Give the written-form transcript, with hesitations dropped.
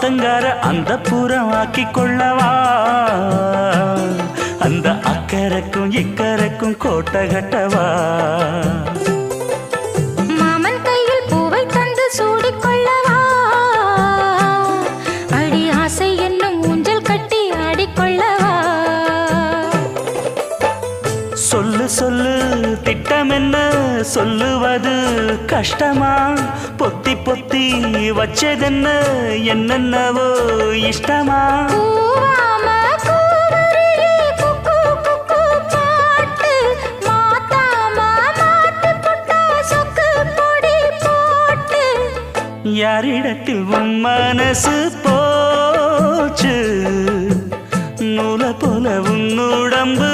ஆத்தங்கார அந்த புறம் ஆக்கி கொள்ளவா அந்த அக்கறைக்கும் இக்கரைக்கும் கோட்டை கட்டவா மாமன் கையில் பூவை தந்து சூடிக்கொள்ளவா அடி ஆசை என்னும் ஊஞ்சல் கட்டி ஆடிக்கொள்ளவா சொல்லு சொல்லு திட்டம் என்ன சொல்லுவது கஷ்டமா பொத்தி பொத்தி வச்சதென்ன என்னென்னவோ இஷ்டமா யாரிடத்தில் உன் மனசு போச்சு நூலை போல உன் உடம்பு